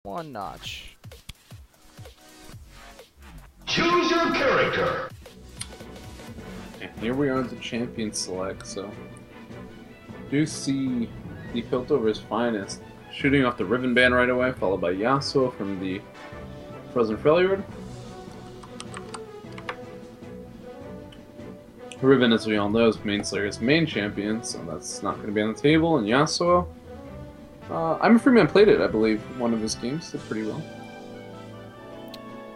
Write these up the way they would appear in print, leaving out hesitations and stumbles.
one notch. Choose your character. And here we are at the champion select, so do see the Piltover's finest shooting off the Riven Band right away, followed by Yasuo from the Frozen Freljord. Riven, as we all know, is Mainslayer's main champion, so that's not going to be on the table. And Yasuo, I'm a Freeman played it, I believe, one of his games, did pretty well.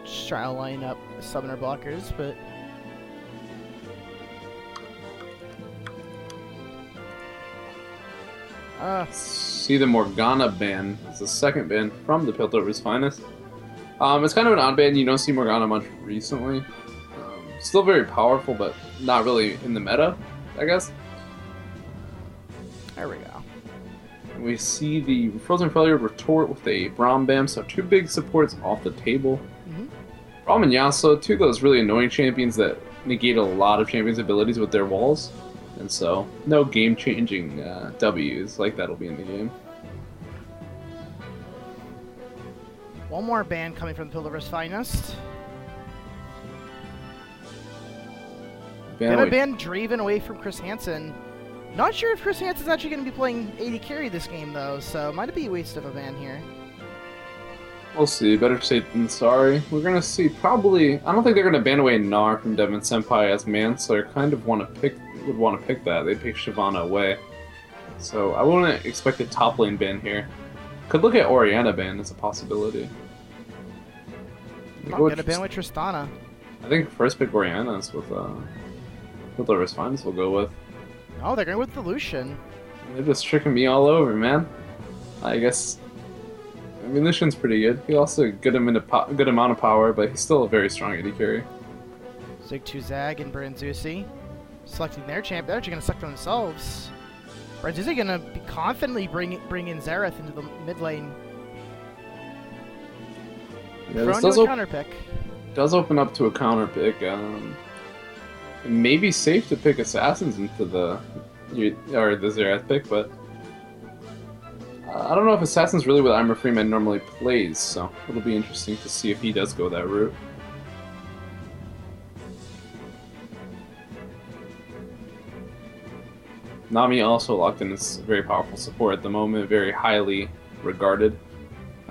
Just trying to line up summoner blockers, but see the Morgana ban. It's the second ban from the Piltover's finest. It's kind of an odd ban. You don't see Morgana much recently. Still very powerful, but not really in the meta, I guess. there we go. We see the Frozen Freljord retort with a Braum Bam, so two big supports off the table. Braum and Yasuo, two of those really annoying champions that negate a lot of champions' abilities with their walls. And so, no game-changing W's like that'll be in the game. One more ban coming from the Piltover's finest. Gonna ban Draven away from Chris Hansen. Not sure if Chris Hansen's actually gonna be playing AD carry this game though, so might be a waste of a ban here. We'll see. Better safe than sorry. We're gonna see probably. I don't think they're gonna ban away Gnar from Devon Senpai as Manslayer. Kind of would want to pick that. They pick Shyvana away, so I wouldn't expect a top lane ban here. Could look at Orianna ban as a possibility. I'm gonna ban with Tristana. I think first pick Orianna's with Piltover's finest. We'll go with. Oh, they're going with the Lucian. They're just tricking me all over, man. I guess. I mean, Lucian's pretty good. He also a good amount of power, but he's still a very strong AD carry. Zig2Zag and Branzusi selecting their champ. They're actually going to select themselves. Branzusi going to be confidently bring in Xerath into the mid lane. Yeah, Thrown to a counter pick. Does open up to a counter pick. It may be safe to pick Assassins into the Xerath pick, but I don't know if Assassin's really what Imra Freeman normally plays, so it'll be interesting to see if he does go that route. Nami also locked in as very powerful support at the moment, very highly regarded.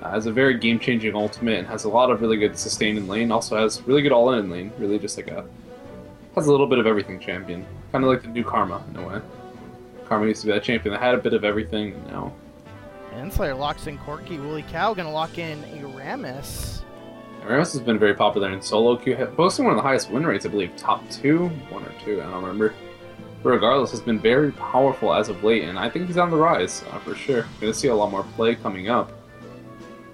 Has a very game-changing ultimate and has a lot of really good sustain in lane, also has really good all-in in lane, really just like has a little bit of everything champion. Kind of like the new Karma, in a way. Karma used to be that champion that had a bit of everything, and now... And Slayer locks in Corki. Woolly Cow gonna lock in Aramis. Aramis has been very popular in solo queue, posting one of the highest win rates, I believe, top 2? 1 or 2, I don't remember. But regardless, has been very powerful as of late, and I think he's on the rise, for sure. We're gonna see a lot more play coming up.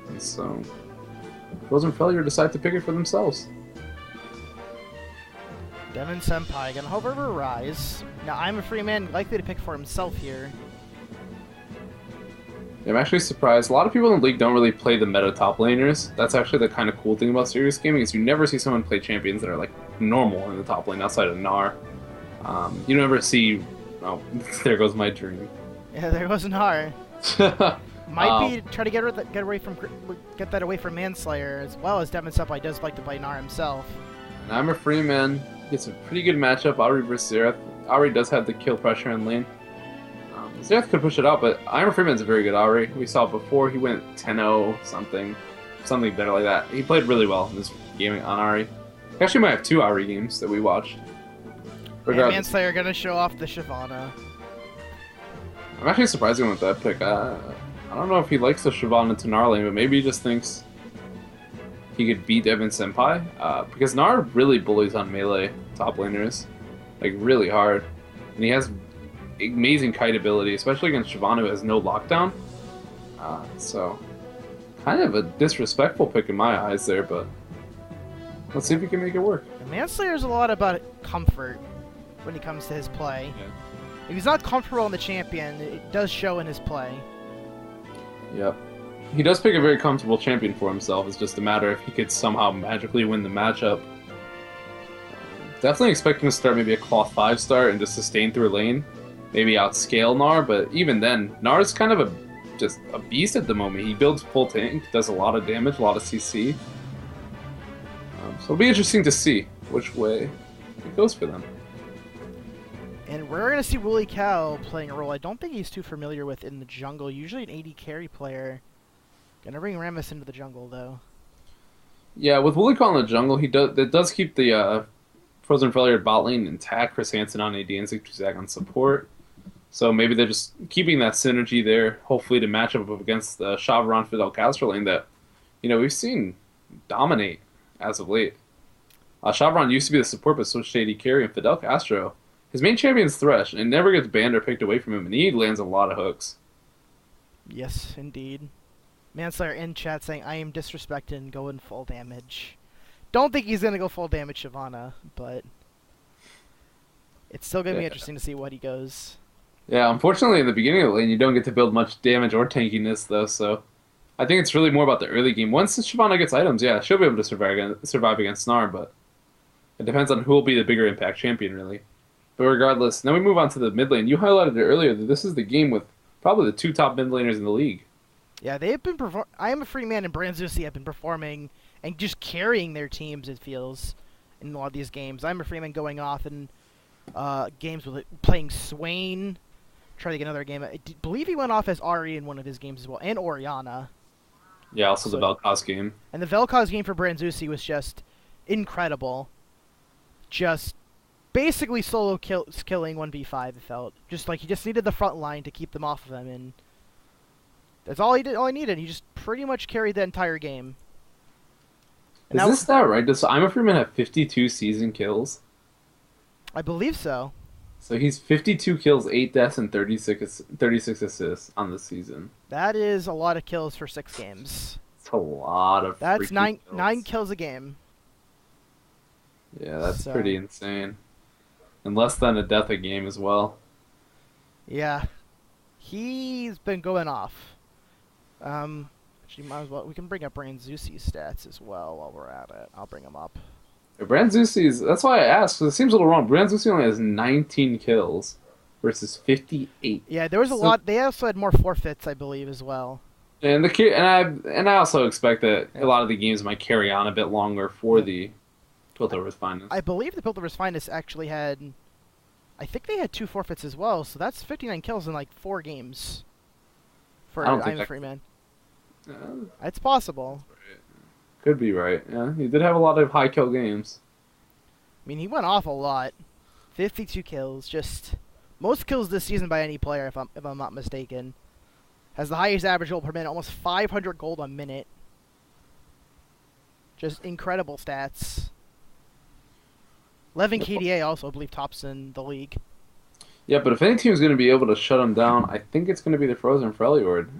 And so... Frozen Failure decide to pick it for themselves. Devon Senpai gonna hover over Rise. Now I'm a free man, likely to pick for himself here. Yeah, I'm actually surprised. A lot of people in the league don't really play the meta top laners. That's actually the kind of cool thing about Sirius gaming is you never see someone play champions that are like normal in the top lane outside of Gnar. You never see. Oh, there goes my dream. Yeah, there goes Gnar. Might be try to get that away from Manslayer, as well as Devon Senpai does like to play Gnar himself. And I'm a free man. Gets a pretty good matchup. Ahri versus Xerath. Ahri does have the kill pressure in lane. Xerath could push it out, but Iron Freeman's a very good Ahri. We saw before he went 10-0 something better like that. He played really well in this game on Ahri. He actually might have 2 Ahri games that we watched. And Manslayer gonna show off the Shyvana. I'm actually surprised he went with that pick. I don't know if he likes the Shyvana to Gnar lane, but maybe he just thinks he could beat Devon Senpai. Because Gnar really bullies on melee top laners. Like, really hard. And he has amazing kite ability, especially against Shyvana, who has no lockdown. So, kind of a disrespectful pick in my eyes there, but let's see if he can make it work. Manslayer's a lot about comfort when it comes to his play. Yeah. If he's not comfortable in the champion, it does show in his play. Yep. He does pick a very comfortable champion for himself. It's just a matter if he could somehow magically win the matchup. Definitely expect him to start maybe a cloth 5 start and just sustain through a lane. Maybe outscale Gnar, but even then, Gnar's kind of a just a beast at the moment. He builds full tank, does a lot of damage, a lot of CC. So it'll be interesting to see which way it goes for them. And we're going to see Wooly Cow playing a role I don't think he's too familiar with in the jungle. Usually an AD carry player. Gonna bring Rammus into the jungle, though. Yeah, with Wooly Cow in the jungle, that does keep the Frozen Freljord bot lane intact. Chris Hansen on AD and 6-2 on support. So maybe they're just keeping that synergy there, hopefully to match up against the Shavron Fidel Castro lane that, we've seen dominate as of late. Shavron used to be the support but switched to AD carry, and Fidel Castro, his main champion's Thresh, and it never gets banned or picked away from him, and he lands a lot of hooks. Yes, indeed. Manslayer in chat saying, I am disrespected and going full damage. Don't think he's going to go full damage Shyvana, but it's still going to be interesting to see what he goes. Yeah, unfortunately in the beginning of the lane, you don't get to build much damage or tankiness, though, so I think it's really more about the early game. Once Shyvana gets items, yeah, she'll be able to survive against Snar, but it depends on who will be the bigger impact champion, really. But regardless, then we move on to the mid lane. You highlighted it earlier that this is the game with probably the 2 top mid laners in the league. Yeah, they've been I Am a Free Man and Branzusi have been performing and just carrying their teams, it feels, in a lot of these games. I Am a Free Man going off in games with playing Swain, trying to get another game. I believe he went off as Ari in one of his games as well, and Orianna. Yeah, also the Vel'Koz game. And the Vel'Koz game for Branzusi was just incredible. Just basically solo killing 1v5, it felt. Just like he just needed the front line to keep them off of him, and that's all he did. All he needed. He just pretty much carried the entire game. And Is this that right? Does I'm a Free Man have 52 season kills? I believe so. So he's 52 kills, 8 deaths, and 36 assists on the season. That is a lot of kills for 6 games. It's a lot of. That's nine kills. kills a game. Yeah, that's pretty insane. And less than a death a game as well. Yeah, he's been going off. Actually, might as well. We can bring up Branzusi's stats as well while we're at it. I'll bring them up. Branzusi's. That's why I asked, because it seems a little wrong. Branzusi only has 19 kills versus 58. Yeah, there was a lot. They also had more forfeits, I believe, as well. And I also expect that a lot of the games might carry on a bit longer for the Piltover's Finest. I believe the Piltover's Finest actually had. I think they had 2 forfeits as well, so that's 59 kills in like 4 games. For I'm a Free Man. It's possible. Could be right. Yeah, he did have a lot of high kill games. I mean, he went off a lot. 52 kills, just most kills this season by any player, if I'm not mistaken. Has the highest average gold per minute, almost 500 gold a minute. Just incredible stats. 11 KDA also, I believe, tops in the league. Yeah, but if any team's going to be able to shut him down, I think it's going to be the Frozen Freljord.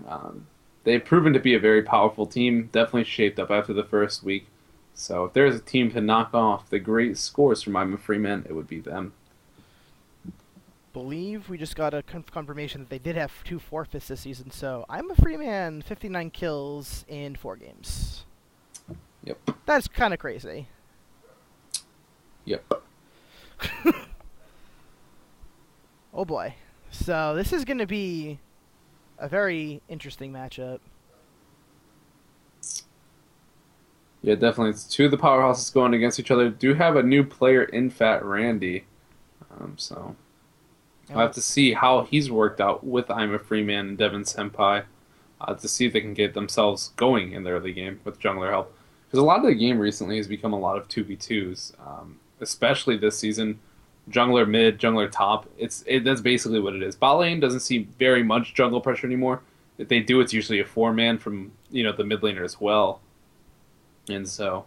They've proven to be a very powerful team, definitely shaped up after the first week. So if there's a team to knock off the great scores from I'm a Free Man, it would be them. Believe we just got a confirmation that they did have 2 forfeits this season, so I'm a Free Man, 59 kills in 4 games. Yep. That's kind of crazy. Yep. Oh boy. So this is going to be a very interesting matchup. Yeah, definitely. It's 2 of the powerhouses going against each other. Do have a new player in Fat Randy. So I'll have to see how he's worked out with I'm a Free Man and Devin Senpai to see if they can get themselves going in the early game with jungler help. Because a lot of the game recently has become a lot of 2v2s, especially this season. Jungler mid, jungler top. That's basically what it is. Bot lane doesn't see very much jungle pressure anymore. If they do, it's usually a 4-man from the mid laner as well. And so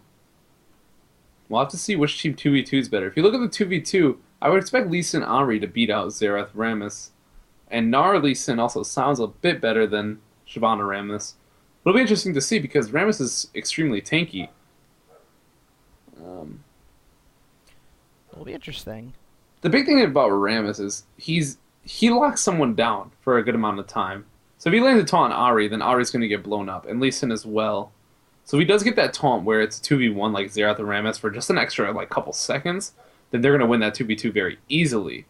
we'll have to see which team 2v2 is better. If you look at the 2v2, I would expect Lee Sin Ari to beat out Xerath Rammus. And Nara Lee Sin also sounds a bit better than Shyvana Rammus. It'll be interesting to see because Rammus is extremely tanky. It'll be interesting. The big thing about Rammus is he locks someone down for a good amount of time. So if he lands a taunt on Ari, then Ari's going to get blown up, and Lee Sin as well. So if he does get that taunt where it's 2v1 like Xerath and Rammus for just an extra couple seconds, then they're going to win that 2v2 very easily.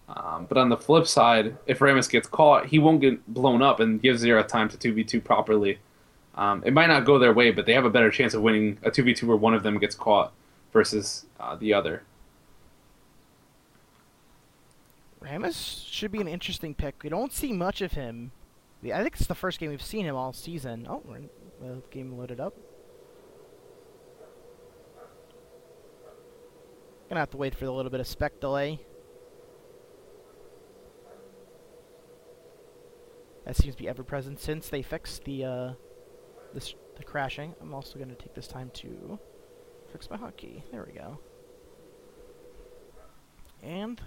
But on the flip side, if Rammus gets caught, he won't get blown up and give Zera time to 2v2 properly. It might not go their way, but they have a better chance of winning a 2v2 where one of them gets caught versus the other. Rammus should be an interesting pick. We don't see much of him. I think it's the first game we've seen him all season. Oh, the game loaded up. Gonna have to wait for a little bit of spec delay. That seems to be ever present since they fixed the crashing. I'm also gonna take this time to fix my hotkey. There we go. And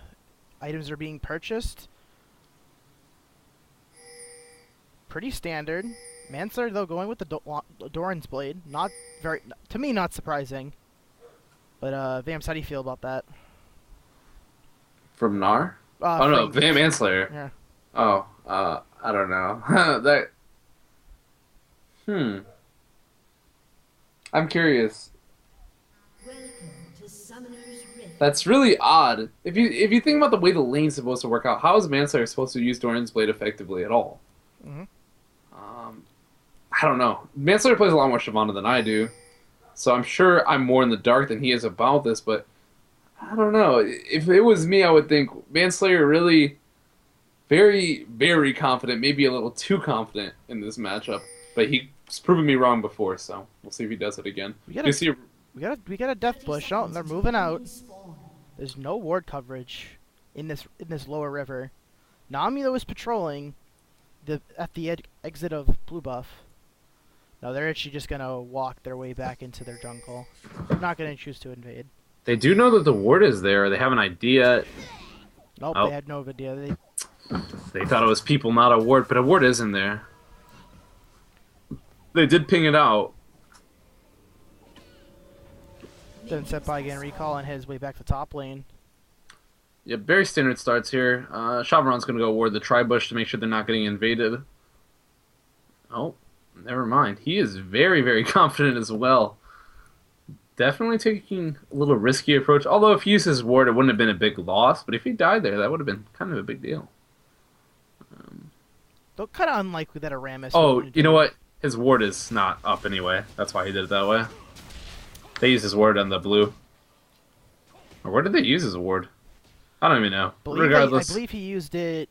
items are being purchased. Pretty standard. Manslayer, though, going with the Doran's Blade. Not very, to me, not surprising. But, Vamps, how do you feel about that? From Gnar? Oh, no, Vam Manslayer. Yeah. Oh, I don't know. I'm curious. That's really odd. If you think about the way the lane's supposed to work out, how is Manslayer supposed to use Doran's Blade effectively at all? Mm-hmm. I don't know. Manslayer plays a lot more Shyvana than I do, so I'm sure I'm more in the dark than he is about this, but I don't know. If it was me, I would think Manslayer really very, very confident, maybe a little too confident in this matchup, but he's proven me wrong before, so we'll see if he does it again. We got a death bush. Oh, and they're moving out. There's no ward coverage in this lower river. Nami though is patrolling at the exit of Blue Buff. No, they're actually just gonna walk their way back into their jungle. They're not gonna choose to invade. They do know that the ward is there. They have an idea. Nope, they had no idea. They thought it was people, not a ward, but a ward is in there. They did ping it out. Then Senpai again recall on his way back to top lane. Yeah, very standard starts here. Shyvana's going to go ward the Tri-Bush to make sure they're not getting invaded. Oh, never mind. He is very, very confident as well. Definitely taking a little risky approach. Although if he used his ward, it wouldn't have been a big loss. But if he died there, that would have been kind of a big deal. Though kind of unlikely that a Rammus... Oh, you know what? His ward is not up anyway. That's why he did it that way. They used his ward on the blue. Or where did they use his ward? I don't even know. Regardless. I believe he used it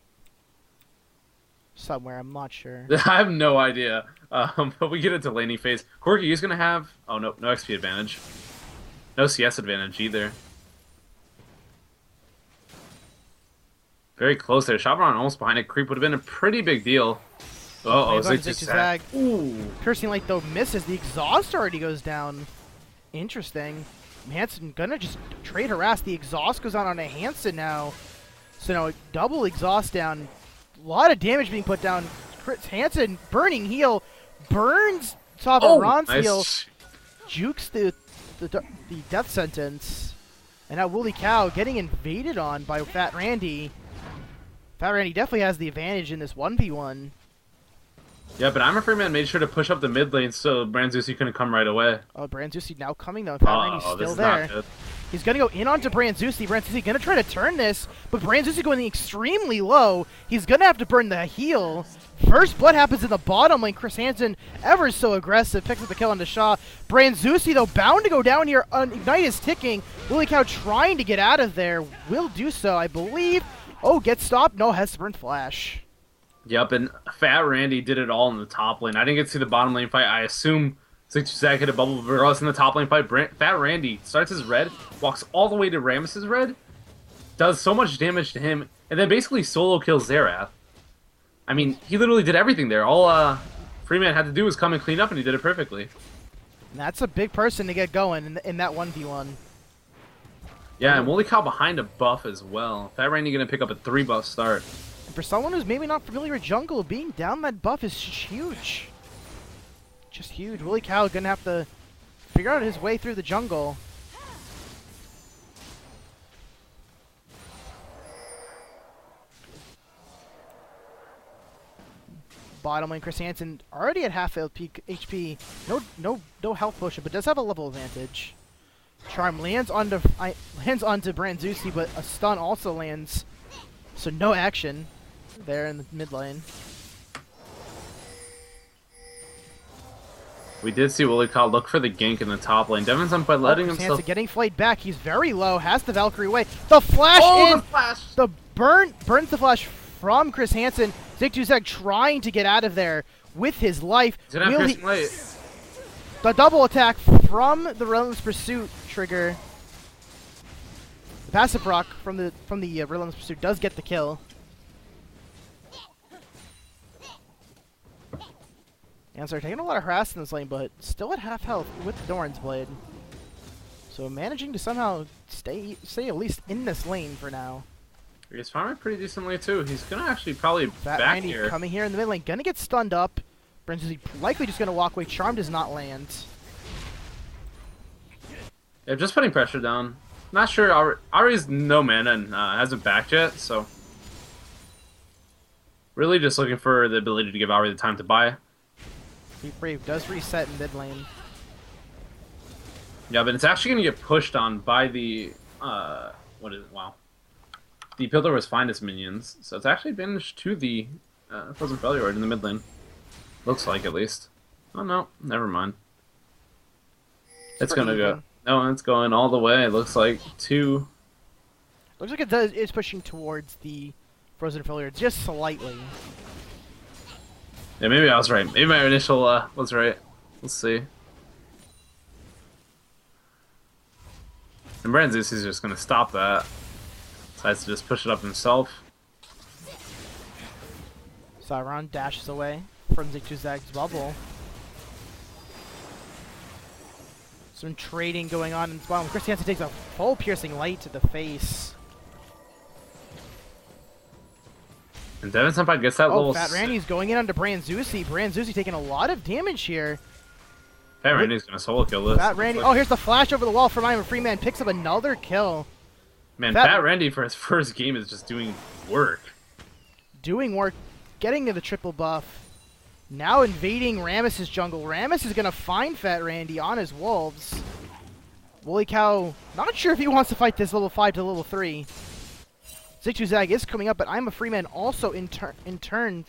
somewhere. I'm not sure. I have no idea. But we get into laning phase. Corki is going to have... Oh, no. No XP advantage. No CS advantage either. Very close there. Shyvana almost behind it. Creep would have been a pretty big deal. Uh-oh, Zigzag. Ooh. Piercing Light, though, misses. The exhaust already goes down. Interesting. Hansen gonna just trade harass. The exhaust goes on a Hansen now. So now double exhaust down. A lot of damage being put down. Chris Hansen, burning heal. Burns top of Ron's heal. Jukes the death sentence. And now Woolly Cow getting invaded on by Fat Randy. Fat Randy definitely has the advantage in this 1v1. Yeah, but I'm afraid man made sure to push up the mid lane so Branzusi couldn't come right away. Oh, Branzusi now coming though. Fat Randy's still there. He's going to go in onto Branzusi. Branzusi going to try to turn this, but Branzusi going extremely low. He's going to have to burn the heal. First blood happens in the bottom lane. Chris Hansen, ever so aggressive, picks up the kill on the Shaw. Branzusi, though, bound to go down here. Ignite is ticking. Woolly Cow trying to get out of there. Will do so, I believe. Oh, gets stopped. No, has to burn flash. Yep, and Fat Randy did it all in the top lane. I didn't get to see the bottom lane fight. I assume Zigzag hit a bubble, but regardless in the top lane fight, Fat Randy starts his red, walks all the way to Rammus's red, does so much damage to him, and then basically solo kills Xerath. I mean, he literally did everything there. All Freeman had to do was come and clean up, and he did it perfectly. And that's a big person to get going in that 1v1. Yeah, and Woolly Cow behind a buff as well. Fat Randy going to pick up a 3-buff start. And for someone who's maybe not familiar with jungle, being down that buff is huge. Just huge. Woolly Cow gonna have to figure out his way through the jungle. Bottom lane, Chris Hansen already at half HP. No health potion, but does have a level advantage. Charm lands onto Branzusi, but a stun also lands So no action there in the mid lane. We did see Willie Cow look for the gank in the top lane. Devin Senpai letting Hansen himself... getting flayed back. He's very low. Has the Valkyrie away. The flash Oh, in. the flash! The burns the flash from Chris Hansen. Zig2Zag trying to get out of there with his life. He's gonna have Will piercing late. The double attack from the Relentless Pursuit trigger. The passive proc from the Relentless Pursuit does get the kill. And so they're taking a lot of harass in this lane, but still at half health with the Doran's Blade. So managing to somehow stay at least in this lane for now. He's farming pretty decently too. He's gonna actually probably Fat back Randy here. coming here in the mid lane, gonna get stunned up. Brandzusi likely just gonna walk away. Charm does not land. Yeah, just putting pressure down. Not sure. Ari's no mana and hasn't backed yet, so really just looking for the ability to give Ari the time to buy. Deep Brave does reset in mid lane. Yeah, but it's actually gonna get pushed on by the what is it? Wow. The Piltover's finest minions, so it's actually advantage to the Frozen Freljord in the mid lane. Looks like, at least. Oh no, never mind. It's gonna go. No, it's going all the way. It looks like to. Looks like it's pushing towards the Frozen Freljord just slightly. Yeah, maybe I was right. Maybe my initial was right. Let's see. And Brandzusi is just gonna stop that. Decides to just push it up himself. Sauron dashes away from Zig2Zag's bubble. Some trading going on in the bottom. Chris Hansen takes a full piercing light to the face. And Devin Senpai gets that little... Fat Randy's going in onto Brandzusi. Brandzusi taking a lot of damage here. Fat Randy's gonna solo kill this. Fat Randy. Oh, here's the flash over the wall from I'm a Free Man. Picks up another kill. Man, Fat Randy for his first game is just doing work. Doing work. Getting to the triple buff. Now invading Rammus' jungle. Rammus is going to find Fat Randy on his wolves. Woolly Cow, not sure if he wants to fight this level 5 to level 3. Zig2Zag is coming up, but I'm a Free Man also in turn.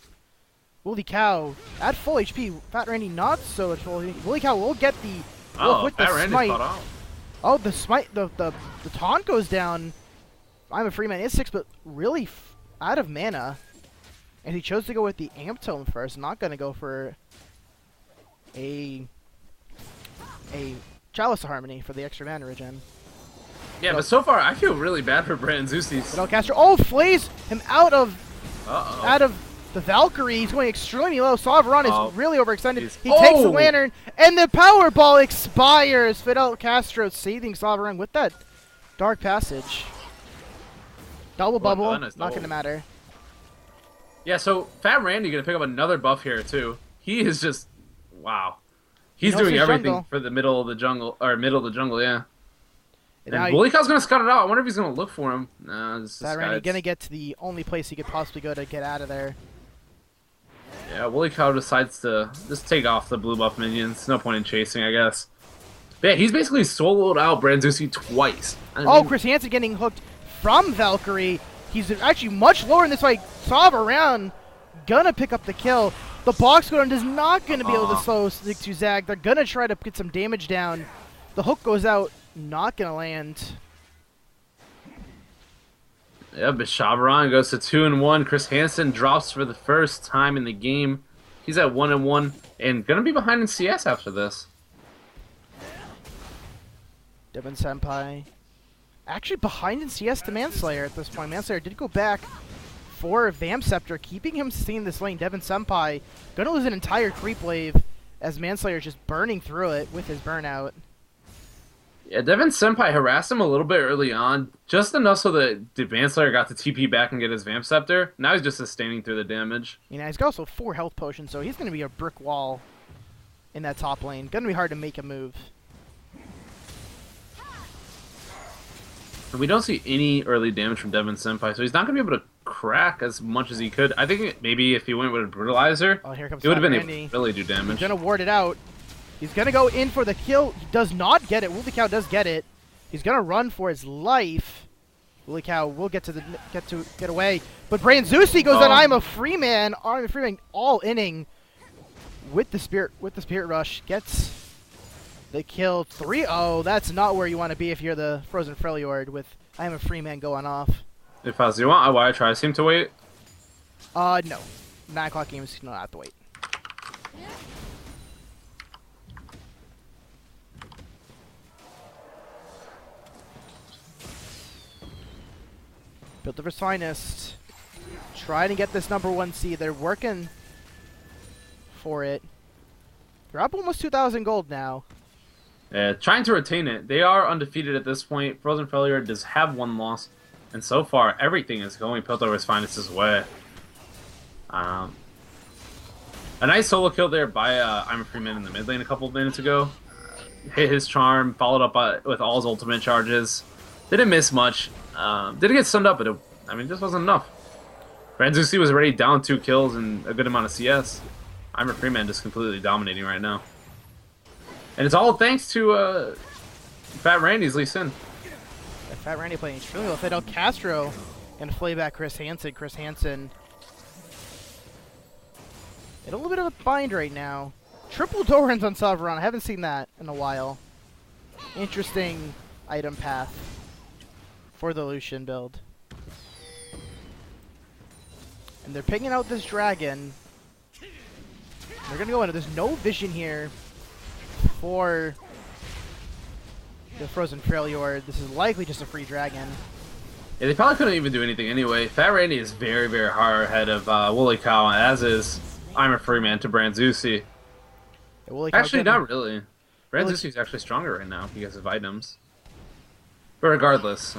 Woolly Cow at full HP. Fat Randy not so at full HP. Woolly Cow will get the with Fat the Randy's smite. caught out. Oh, the smite, the taunt goes down. I'm a Free Man is 6, but really out of mana. And he chose to go with the Amp Tome first, not going to go for a Chalice of Harmony for the extra mana regen. Yeah, but so far I feel really bad for Brandzusi. But Castro, flays him out of the Valkyrie. He's going extremely low. Sauron is really overextended. He takes the Lantern, and the Power Ball expires. Fidel Castro saving Sauron with that Dark Passage. Double bubble, not going to matter. Yeah, so Fat Randy gonna pick up another buff here too. He is just wow. He's doing everything for the middle of the jungle, yeah. And Woolly Cow's gonna scout it out. I wonder if he's gonna look for him. Nah, Fat Randy gonna get to the only place he could possibly go to get out of there. Yeah, Woolly Cow decides to just take off the blue buff minions. No point in chasing, I guess. But yeah, he's basically soloed out Brandzusi twice. I mean, Chris Hansen getting hooked from Valkyrie. He's actually much lower in this fight. Sob around, gonna pick up the kill. The box go down is not gonna be able to slow Zig2Zag. They're gonna try to get some damage down. The hook goes out, not gonna land. Yeah, but Shabaran goes to 2-1. Chris Hansen drops for the first time in the game. He's at 1-1 and gonna be behind in CS after this. Devin Senpai actually behind in CS to Manslayer at this point. Manslayer did go back for Vamp Scepter, keeping him sustained this lane. Devin Senpai gonna lose an entire creep wave as Manslayer is just burning through it with his burnout. Yeah, Devin Senpai harassed him a little bit early on, just enough so that the Manslayer got the TP back and get his Vamp Scepter. Now he's just sustaining through the damage. You know, he's got also 4 health potions, so he's gonna be a brick wall in that top lane. Gonna be hard to make a move. We don't see any early damage from Devin Senpai, so he's not going to be able to crack as much as he could. I think maybe if he went with a Brutalizer, here comes he would have been Randy. able to really do damage. He's going to ward it out. He's going to go in for the kill. He does not get it. Woolly Cow does get it. He's going to run for his life. Woolly Cow will get away, but Branzusi goes on. I'm a free man. I'm a free man all inning with the spirit rush. Gets the kill. 3-0. That's not where you want to be if you're the Frozen Freljord with I'm a free man going off. If Fozz, you want I try seem to wait? No. 9 o'clock games, you don't have to wait. Piltover's finest. Trying to get this #1 seed. They're working for it. They're up almost 2,000 gold now. Yeah, trying to retain it. They are undefeated at this point. Frozen Freljord does have 1 loss. And so far, everything is going Piltover's finest's way. A nice solo kill there by I'm a free man in the mid lane a couple of minutes ago. Hit his charm, followed up with all his ultimate charges. Didn't miss much. Didn't get stunned up, but it just wasn't enough. Branzusi was already down 2 kills and a good amount of CS. I'm a free man just completely dominating right now. And it's all thanks to Fat Randy's Lee Sin. Yeah, Fat Randy playing extremely well. Fidel Castro gonna play back Chris Hansen. Chris Hansen in a little bit of a bind right now. Triple Dorans on Sovereign. I haven't seen that in a while. Interesting item path for the Lucian build. And they're picking out this dragon. They're gonna go in. There's no vision here for the Frozen Freljord. This is likely just a free dragon. Yeah, they probably couldn't even do anything anyway. Fat Randy is very, very hard ahead of Woolly Cow, as is I'm a free man to Branzusi. Yeah, actually, not really. Branzusi is actually stronger right now because of items. But regardless,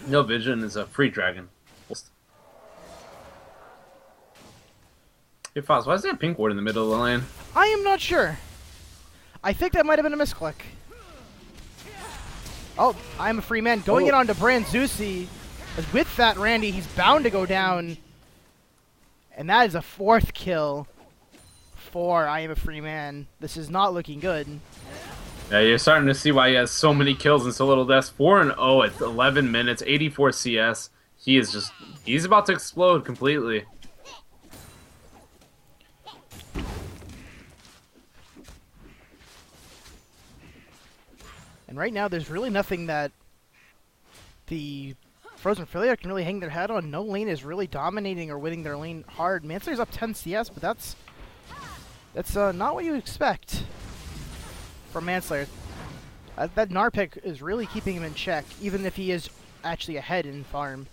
no vision is a free dragon. Hey, Fozz, why is there a pink ward in the middle of the lane? I am not sure. I think that might have been a misclick. Oh, I'm a free man. Going it on to Branzusi. With Fat Randy, he's bound to go down. And that is a 4th kill for I am a free man. This is not looking good. Yeah, you're starting to see why he has so many kills in so little deaths. 4-0 at 11 minutes, 84 CS. He's about to explode completely. And right now, there's really nothing that the Frozen Freljord can really hang their head on. No lane is really dominating or winning their lane hard. Manslayer's up 10 CS, but that's not what you expect from Manslayer. That Gnar pick is really keeping him in check, even if he is actually ahead in farm.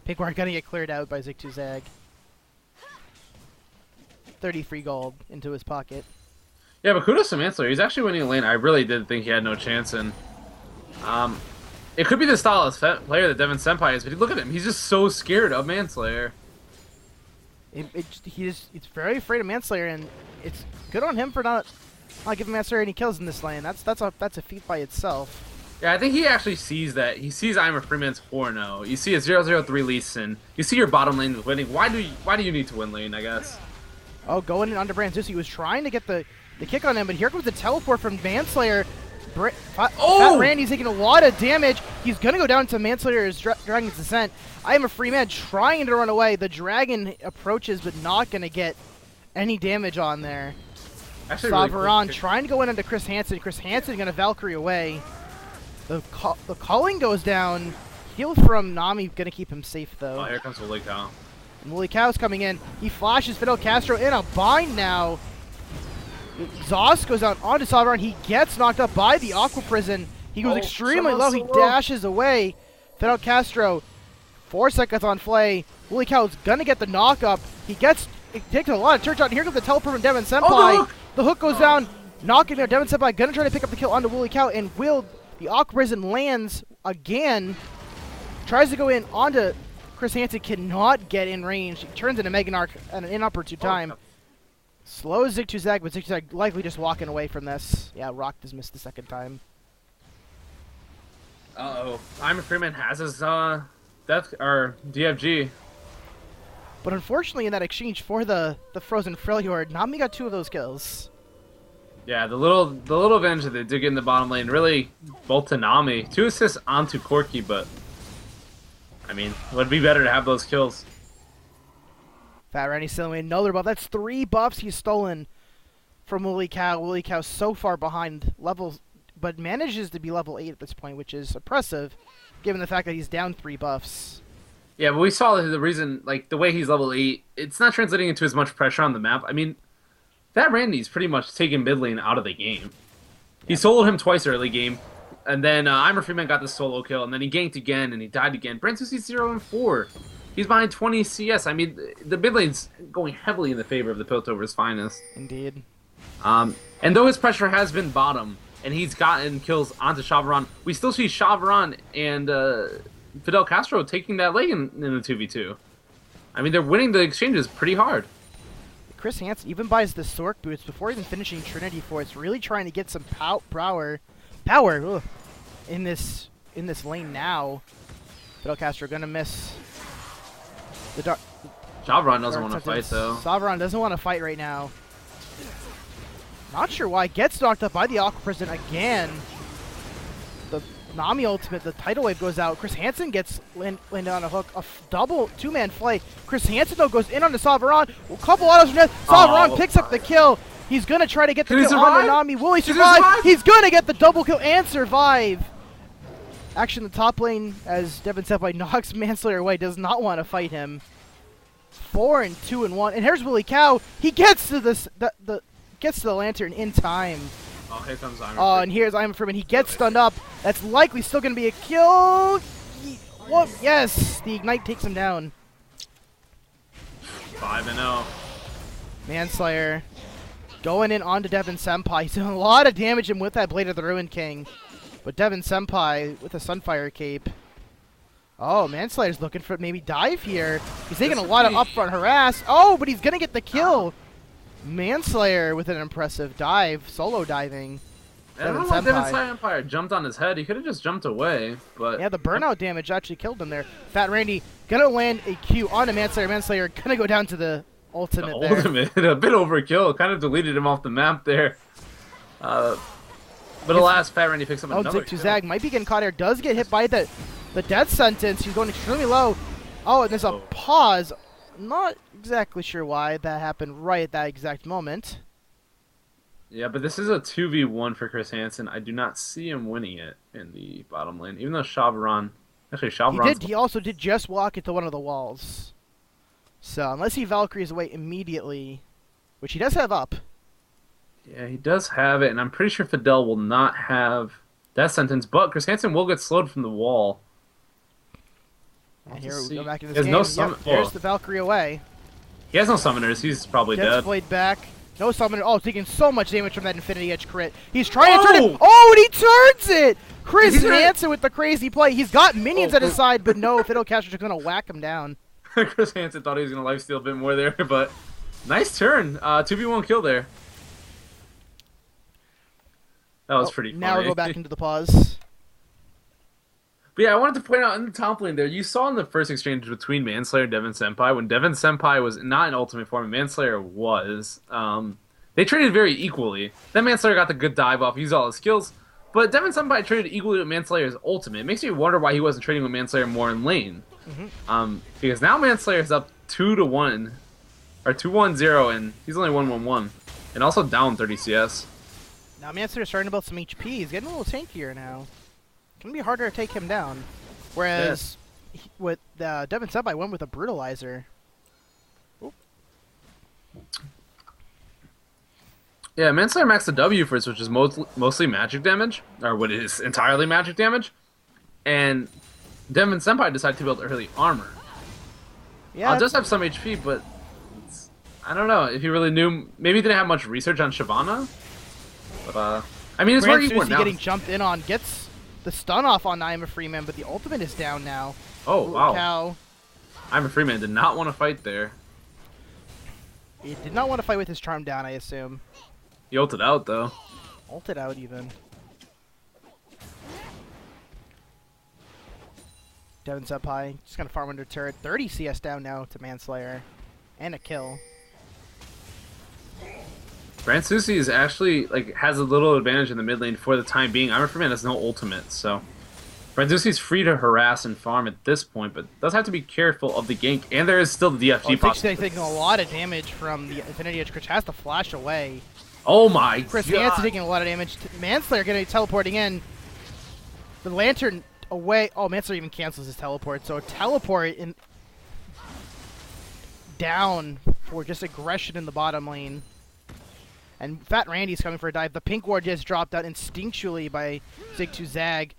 Pink ward gonna get cleared out by Zig2Zag. 33 gold into his pocket. Yeah, but kudos to Manslayer. He's actually winning a lane I really did think he had no chance in. It could be the style of player that Devin Senpai is, but look at him. He's just so scared of Manslayer. He's very afraid of Manslayer, and it's good on him for not giving Manslayer any kills in this lane. That's a feat by itself. Yeah, I think he actually sees that. He sees I'm a Freeman's 4-0. You see a 0-0-3 Lee Sin. You see your bottom lane is winning. Why do you need to win lane, I guess? Oh, going in onto Branzusi. He was trying to get the kick on him, but here comes the teleport from Manslayer. Fat Randy's taking a lot of damage. He's going to go down to Manslayer's Dragon's Descent. I am a free man trying to run away. The dragon approaches, but not going to get any damage on there. Sovereign trying to go in onto Chris Hansen. Chris Hansen going to Valkyrie away. The calling goes down. Heal from Nami going to keep him safe, though. Oh, here comes Woolly Cow. And Woolly Cow's coming in. He flashes Fidel Castro in a bind now. Exhaust goes out onto Sovereign. He gets knocked up by the Aqua Prison. He goes extremely low. He dashes away. Fidel Castro, 4 seconds on Flay. Woolly Cow's gonna get the knock up. It takes a lot of church out. And here comes the teleport from Devin Senpai. The hook goes down, knocking down Devin Senpai. Gonna try to pick up the kill onto Woolly Cow, and the Aqua Prison lands again. Tries to go in onto Chris Hansen. Cannot get in range. He turns into Meganarch and an inopportune time. Slows Zig2Zag, but Zig2Zag likely just walking away from this. Yeah, Rock just missed the 2nd time. Uh-oh. I'm a Freeman has his death or DFG. But unfortunately in that exchange for the Frozen Freljord, Nami got 2 of those kills. Yeah, the little advantage that they did get in the bottom lane, really, both to Nami. 2 assists onto Corki, but, I mean, it would be better to have those kills. Fat Randy still in another buff. That's 3 buffs he's stolen from Willie Cow. Willie Cow's so far behind levels, but manages to be level 8 at this point, which is impressive, given the fact that he's down 3 buffs. Yeah, but we saw the reason, like, the way he's level 8, it's not translating into as much pressure on the map. I mean, that Randy's pretty much taken mid lane out of the game. He soloed him twice early game, and then I'm a Freeman got the solo kill, and then he ganked again, and he died again. Brandzusi's 0-4. He's behind 20 CS. I mean, the mid lane's going heavily in the favor of the Piltover's finest. Indeed. And though his pressure has been bottom, and he's gotten kills onto Shavron, we still see Shavron and Fidel Castro taking that lane in the 2v2. I mean, they're winning the exchanges pretty hard. Chris Hansen even buys the Sork boots before even finishing Trinity Force, really trying to get some power in this lane now. Fidel Castro gonna miss the dark. Shavron doesn't want to fight though. Shavron doesn't want to fight right now. Not sure why. Gets knocked up by the Aqua Prison again. The Nami ultimate, the tidal wave goes out. Chris Hansen gets landed on a hook. A double 2-man fight. Chris Hansen though goes in on the Savaron. A couple autos from death. Savaron picks up the kill. He's gonna try to get the kill on the Nami. Will he survive? He's gonna get the double kill and survive. Action in the top lane as Devin Senpai knocks Manslayer away. Does not want to fight him. 4 and 2 and 1. And here's Willie Cow. He gets to gets to the lantern in time. Oh, here comes Iron. Oh, and here's Iron Freeman. He gets stunned up. That's likely still going to be a kill. What? Yes, the Ignite takes him down. 5-0. Manslayer going in onto Devin Senpai. He's doing a lot of damage him with that Blade of the Ruined King. But Devin Senpai with a Sunfire Cape. Oh, Manslayer's looking for maybe dive here. He's taking a lot of upfront harass. Oh, but he's going to get the kill. Manslayer with an impressive dive, solo diving. I don't know why Devin Senpai jumped on his head. He could have just jumped away, but yeah, the burnout damage actually killed him there. Fat Randy gonna land a Q on a Manslayer. Manslayer gonna go down to the ultimate. A bit overkill. Kind of deleted him off the map there. But alas, Fat Randy picks up another kill. Zag might be getting caught here. Does get hit by the death sentence. He's going extremely low. Oh, and there's a pause. Not exactly sure why that happened right at that exact moment. Yeah, but this is a 2v1 for Chris Hansen. I do not see him winning it in the bottom lane, even though Shavron... Actually, Shavron... He also did just walk into one of the walls. So, unless he Valkyries away immediately, which he does have up. Yeah, he does have it, and I'm pretty sure Fidel will not have that sentence, but Chris Hansen will get slowed from the wall. And here we go back into this game. No there's the Valkyrie away. He has no summoners. He's probably dead. Blade back. No summoner. Oh, taking so much damage from that Infinity Edge crit. He's trying to turn it. Oh, and he turns it! Chris Hansen with the crazy play. He's got minions at his side, but no, Fidel Castro's going to whack him down. Chris Hansen thought he was going to lifesteal a bit more there, but nice turn. 2v1 kill there. That was pretty funny. Now we'll go back into the pause. But yeah, I wanted to point out in the top lane there, you saw in the first exchange between Manslayer and Devin Senpai, when Devin Senpai was not in ultimate form and Manslayer was, they traded very equally. Then Manslayer got the good dive off, used all his skills, but Devin Senpai traded equally with Manslayer's ultimate. It makes me wonder why he wasn't trading with Manslayer more in lane. Because now Manslayer's up 2-1, or 2-1-0, and he's only 1-1-1, and also down 30 CS. Now Manslayer's starting to build some HP. He's getting a little tankier now. It's going to be harder to take him down. Whereas with Devin Senpai went with a Brutalizer. Oop. Yeah, Manslayer maxed the W first, which is mostly magic damage, or what is entirely magic damage. And Devin Senpai decided to build early armor. Yeah, it does have some HP, but I don't know if he really knew. Maybe he didn't have much research on Shyvana. But I mean, it's where he's getting jumped in on, gets the stun off on I'm a Freeman, but the ultimate is down now. Oh, wow. Cow. I'm a Freeman did not want to fight there. He did not want to fight with his charm down, I assume. He ulted out, though. Ulted out, even. Devin Senpai just going to farm under turret. 30 CS down now to Manslayer. And a kill. Bransusi is actually like has a little advantage in the mid lane for the time being. Iron Man has no ultimate, so Bransusi's free to harass and farm at this point, but does have to be careful of the gank, and there is still the DFG possibility. Taking a lot of damage from the Infinity Edge. Chris has to flash away. Oh my Chris god! Hansen taking a lot of damage. Manslayer getting teleporting in. The Lantern away. Oh, Manslayer even cancels his teleport, so a teleport in down for just aggression in the bottom lane. And Fat Randy's coming for a dive. The pink ward just dropped out instinctually by Zig2Zag.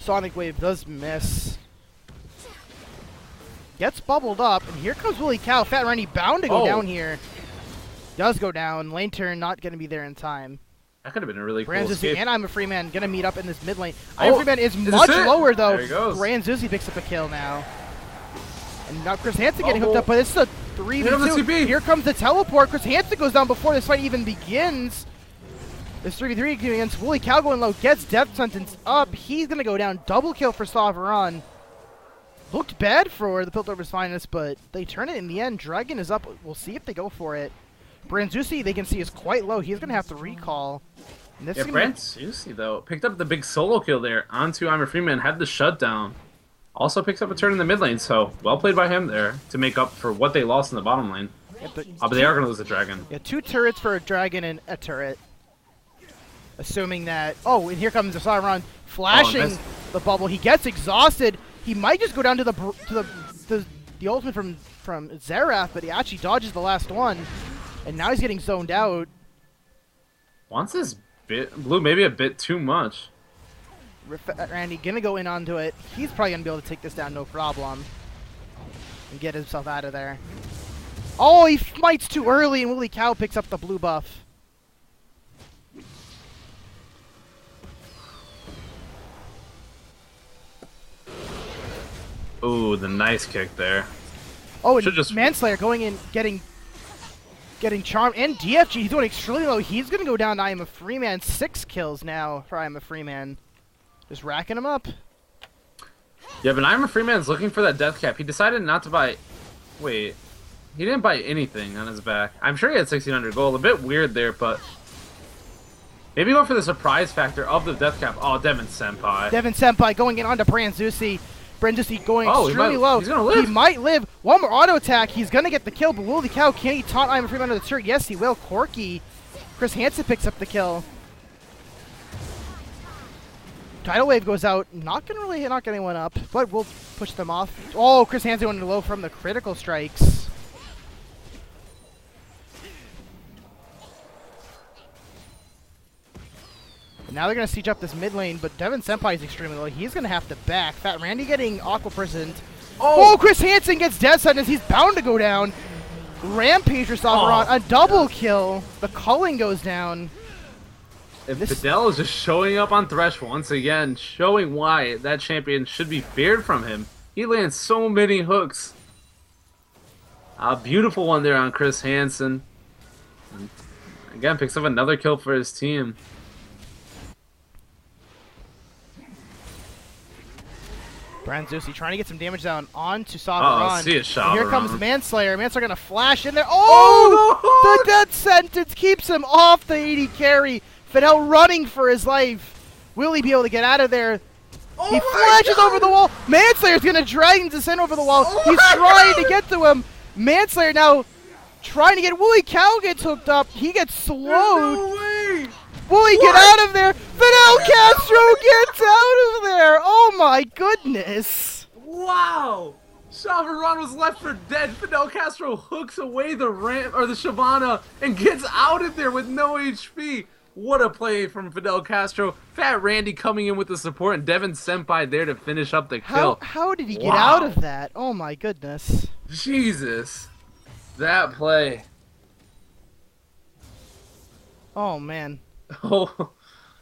Sonic Wave does miss. Gets bubbled up, and here comes Willie Cow. Fat Randy bound to go down here. Does go down. Lane turn not going to be there in time. That could have been a really cool escape. And I'm a free man going to meet up in this mid lane. I'm a free man is much lower though. There he goes. Branzusi picks up a kill now. And now Chris Hansen getting hooked up, but it's a 3v2. Here comes the teleport. Chris Hansen goes down before this fight even begins. This 3v3 against Willie Cow going low, gets Death Sentence up. He's going to go down. Double kill for Sovereign. Looked bad for the Piltover's finest, but they turn it in the end. Dragon is up. We'll see if they go for it. Branzusi, they can see, is quite low. He's going to have to recall. Yeah, Branzusi, though, picked up the big solo kill there onto I'm a Freeman, had the shutdown. Also picks up a turn in the mid lane, so well played by him there to make up for what they lost in the bottom lane. Yeah, but they are going to lose the dragon. Yeah, 2 turrets for a dragon and a turret. Assuming that... Oh, and here comes the Sauron flashing the bubble. He gets exhausted. He might just go down to the ultimate from Xerath, but he actually dodges the last one. And now he's getting zoned out. Wants his blue maybe a bit too much. Randy gonna go in onto it. He's probably gonna be able to take this down no problem. And get himself out of there. Oh, he smites too early and Willie Cow picks up the blue buff. Ooh, the nice kick there. Oh, and Manslayer going in, getting charmed, and DFG, he's doing extremely low. He's going to go down to I Am a Free Man. 6 kills now for I Am a Free Man. Just racking him up. Yeah, but I Am a Free Man's looking for that death cap. He decided not to buy... Wait. He didn't buy anything on his back. I'm sure he had 1,600 gold. A bit weird there, but... Maybe go for the surprise factor of the death cap. Oh, Devin Senpai. Devin Senpai going in onto Branzusi. Branzusi going extremely low. He's gonna live. He might live. One more auto attack. He's going to get the kill, but Willie Cow, can he taunt I Am a Free Man under the turret? Yes, he will. Corky. Chris Hansen picks up the kill. Tidal Wave goes out. Not going to really knock anyone up, but we'll push them off. Oh, Chris Hansen went low from the critical strikes. And now they're going to siege up this mid lane, but Devin Senpai is extremely low. He's going to have to back. Fat Randy getting Aqua Prisoned. Oh, Chris Hansen gets Death Sentence. He's bound to go down. Rampage for Sovereign. A double kill. The culling goes down. And Fidel is just showing up on Thresh once again, showing why that champion should be feared from him. He lands so many hooks. A beautiful one there on Chris Hansen. And again, picks up another kill for his team. Branzusi trying to get some damage down onto Sovereign. See a shot. Here comes Manslayer. Manslayer going to flash in there. Oh! The Death Sentence keeps him off the 80 carry. Fidel running for his life. Will he be able to get out of there? He flashes over the wall. Manslayer's going to Dragon's Descent over the wall. He's trying to get to him. Manslayer now trying to get... Willie Cow gets hooked up. He gets slowed. No way! Will he get out of there? Fidel Castro gets out of there. Oh my goodness. Wow. Sovereign was left for dead. Fidel Castro hooks away the ramp or the Shyvana and gets out of there with no HP. What a play from Fidel Castro. Fat Randy coming in with the support and Devin Senpai there to finish up the kill. How did he get out of that? Oh my goodness. Jesus. That play. Oh man. Oh,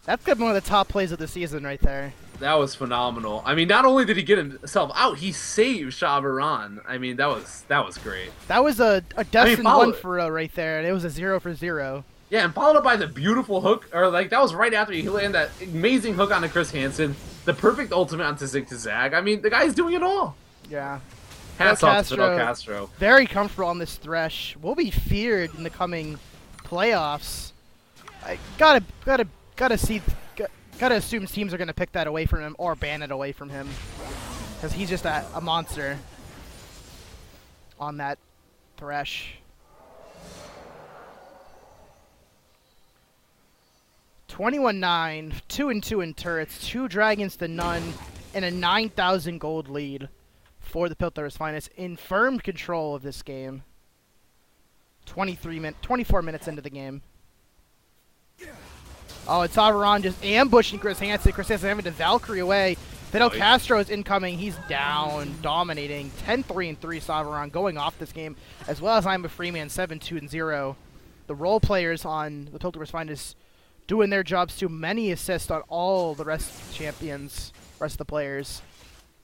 that's one of the top plays of the season right there. That was phenomenal. I mean, not only did he get himself out, he saved Sovereign. I mean, that was great. That was a destined one for right there, and it was a 0 for 0. Yeah, and followed up by the beautiful hook, or like that was right after he landed that amazing hook onto Chris Hansen, the perfect ultimate onto Zig2Zag. I mean, the guy's doing it all. Yeah. Hats off to Fidel Castro. Very comfortable on this Thresh. Will be feared in the coming playoffs. I gotta assume teams are gonna pick that away from him or ban it away from him, because he's just a monster on that Thresh. 21-9, 2-2 in turrets, 2 dragons to none, and a 9,000 gold lead for the Piltover's finest in firm control of this game. 24 minutes into the game. Oh, it's Averon just ambushing Chris Hansen. Chris Hansen having to Valkyrie away. Fidel Castro is incoming. He's down, dominating. 10-3 and 3 Averon going off this game, as well as I'm a Freeman 7-2 and 0. The role players on the Piltover's finest doing their jobs too. Many assists on all the rest of the champions, rest of the players.